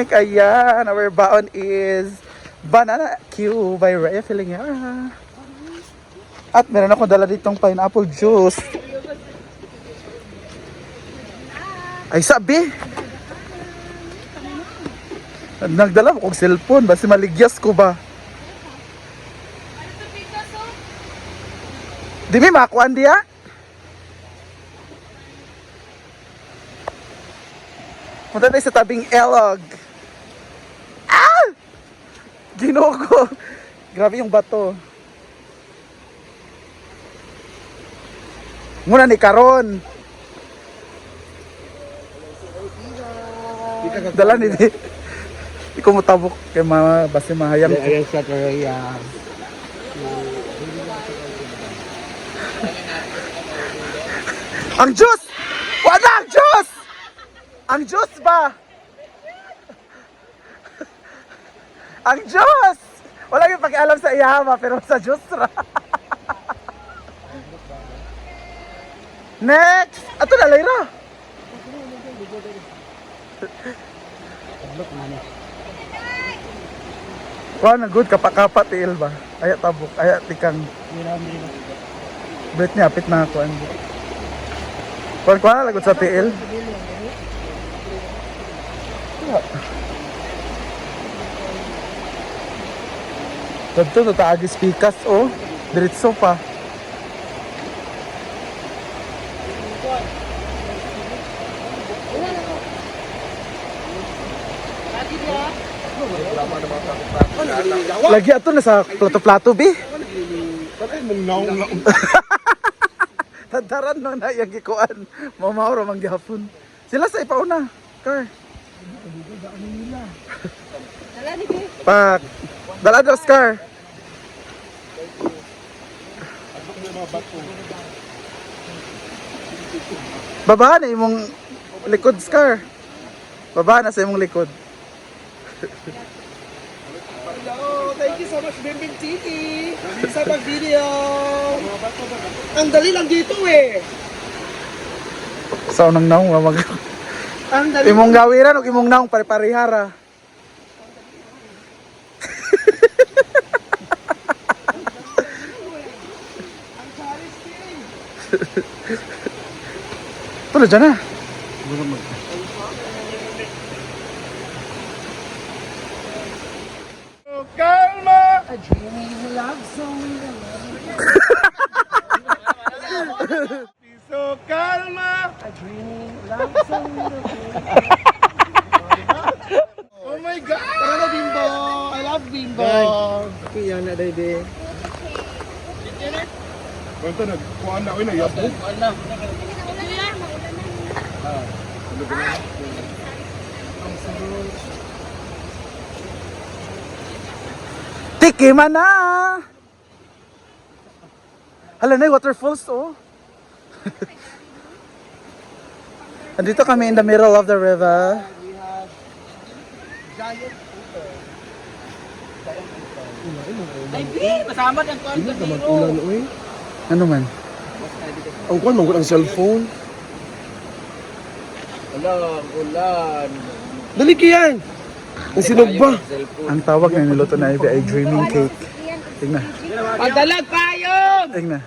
snack. Ayan, our baon is Banana Q by Rhea Filingera. At meron ako dala ditong pineapple juice. Ay sabi, nagdala ko kong cellphone, basi maligyas ko ba? Di may makuan diya? Punta tayo sa tabing elog. Ah! Ginoo ko. Grabe yung bato. Muna ni karon. Dala ni di. Ikaw mo tabok kay mga basi mahayang ko. Ayan sa Korea. Ang juice! Wala ang juice! Ang juice ba? Ang juice! Wala yung pakialam sa iyama pero sa juice ra. Next! Ato na, Lyra! Wow, na good kapakapa tiil ba? Ayat tabok, ayat tikang. Bet niya, apit na ako. Kuan na lagot sa tiil. Dito taagi spikas oh. Diretso pa. Lagi ato na sa plato-plato bi. Tadaran no na yung gikuan. Mamahoro mang gihapon. Sila sa ipauna. Car. Dala ni Bi. Pak. Dala dos car. Baba na imong likod Scar. Baba na sa imong likod. Hello, thank you so much, Bimbing TV. Sa pag-video. Ang dali lang dito eh. Sa unang naong mag. Ang dali. Imong gawiran ug imong naong pare-parehara. Tuloy dyan na. Kalma! A dreaming love song. So kalma! A dreaming love song. Oh my God! Tara na, Bimbo! I love Bimbo! Kaya na, Dede. Kanta nagkuhan na, na yabog. Tikiman na! Hala na yung waterfalls oh. Andito kami in the middle of the river. We have giant Ay, Bi, masama ang kuan ko dito. Ano man? Ang kuhan, manggut ang cellphone. ulan. Dali kiyan! Ang sinog ba? Ang tawag na niluto na Ivy ay dreaming cake. Tingnan. Pagdalag payong! Tingnan.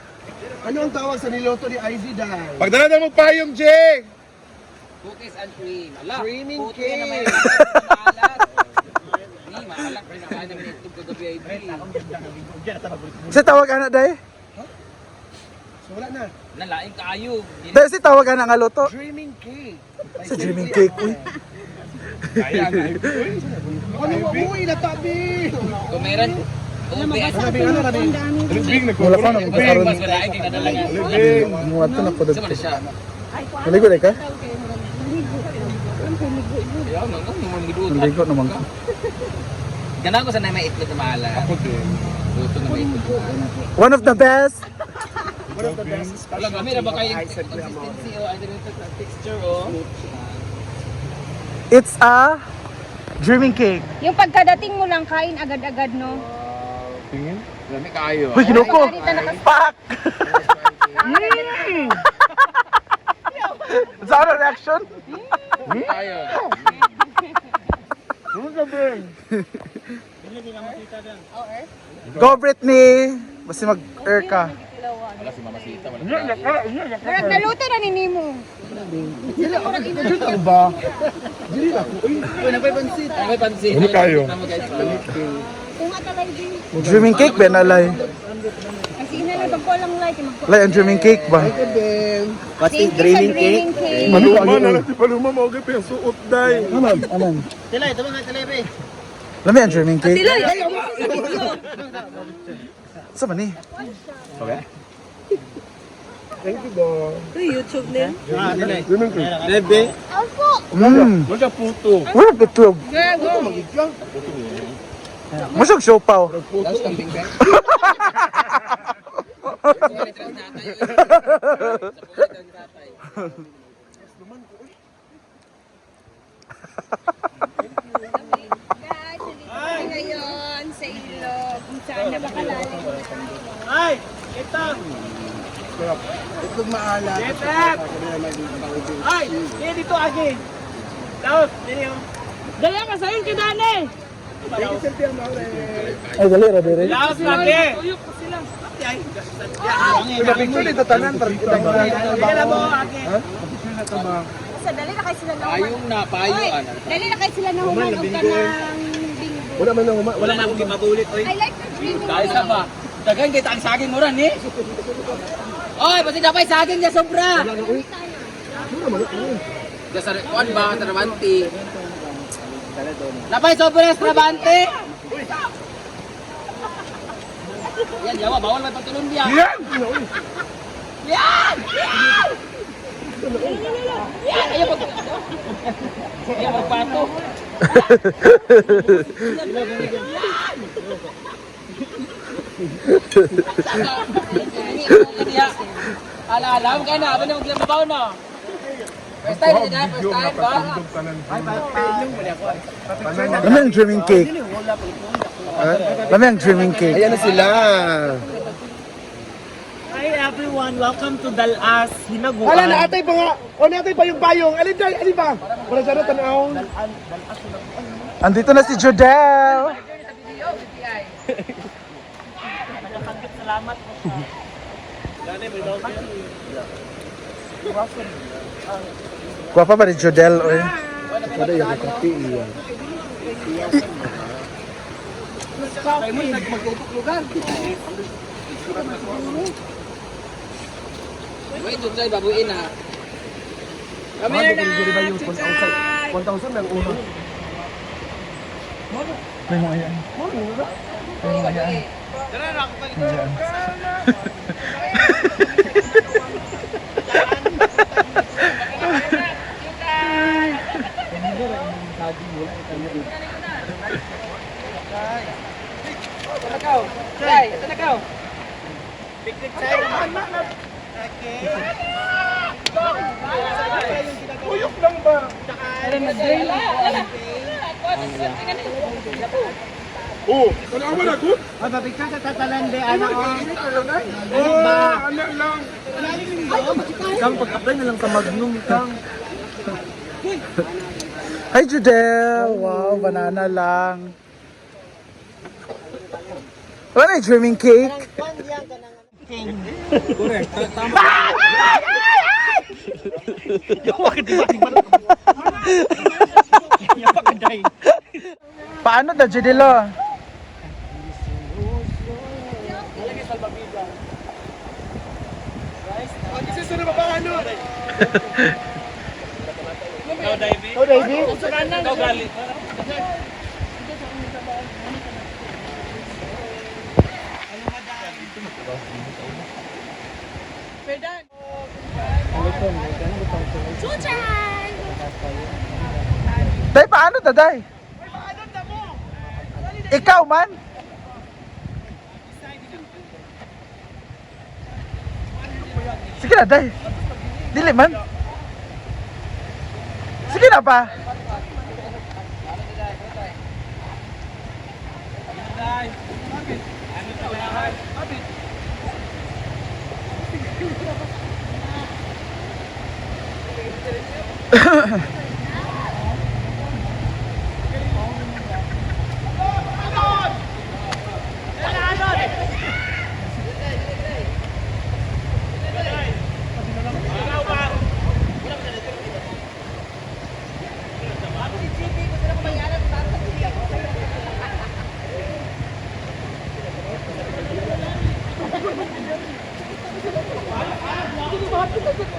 Ano ang tawag sa niloto ni Ivy Dai? Pagdala na mo payong, Jay! Cookies and cream. Ala, Creaming puti na may cake. maalat. Ni, maalak rin ang kanang nitog kagabi ay Bi. Si tawag anak day? So wala na. Nalaing kayo. Day si tawag anak nga luto. Dreaming cake. Sa dreaming cake uy. Kaya na, Ano mo uy natabi? Kung meron, ubi at Alibing, Wala pa na magkaroon. mas malaing kay kadalangan. Alibing. Muwat na po Sama na siya. Maligo day ka? Ayaw, nang mga gidud. Maligo naman ko. Ganaan ko sana may itlog na maalat. Ako din. Luto na may itlog na maalat. One of the best. One of the best Wala, kami na ba kayo ice and cream. consistency o either yung texture o? It's a dreaming cake. Yung pagkadating mo lang kain agad-agad, no? Tingin? Lami kayo. Uy, kinuko. Pak! Saan ang reaction? Kayo. Jeng! Go Britney! Basta mag-air ka. Wala si Mama Sita, wala. Murag naluto na ni Nemo. May pansin. Ano kayo? Kung atalay din. Dreaming cake ba na lay? Kasi inalabag ko lang like. Lay ang dreaming cake ba? What's the dreaming cake? Maluma na lang si Paluma mo pa yung suot day. Anan? Lami ang dreaming cake? Sa man ni? Thank you ba? Wala puto. Wala bitlog. Masag siopaw. Tapos kambing ka. Ngayon sa ilog. Kung saan na bakalalim. Dala ka sa'yo kay Dane! Ay, dali, radere. Picture dito tanan. Sa dali na kayo sila na Payong na, payong. Dali na kayo sila na humanog ka ng bingo. Wala man lang Wala na akong mabulit, oy. I like the dreaming. Dahil sa ba? Dagan kita ang saging mo ran, eh. Oy, pati dapat saging niya sobra. Diya sa kuan ba, Trabante. Napay sobra sa Trabante. Yan, yawa, bawal may pagtulong diya. Yan! Yan! Yan! Yan! Ayaw mag... Ayaw magpato. Ala, mo kayo na, abang na maglababaw na. First time, hindi na, first time ba? Lami ang dreaming cake. Lami ang dreaming cake. Ayan na sila. Hi everyone, welcome to Dalas, Hinaguan. Wala na atay pa nga. O natay pa yung bayong. Alin dahil, alin ba? Wala sana tanaw. Andito na si Jodel. Salamat po sa... Kuha pa ba ni Jodel? Oy. Wait, doon sa'yo, babuin ha. Come here na, Chuchay! 1,000 lang uno. Chuchay, ito na ka. Uyok lang ba? Oh, tanawa na ko? Mababigka sa tatalande, anak ko. Oh, anak lang. Kang pag-apply na lang sa Magnum, Kang. Hi Jodel. Wow, banana lang. Wala na yung dreaming cake. Paano na Jodel? Oh? Kasi sa na ba ano? Ikaw, Davey? O, Davey? Ikaw, Gali. Chuchay! Day, paano na, Day? Ikaw man? Sige na, Day. Dili man. Sige na pa. Ano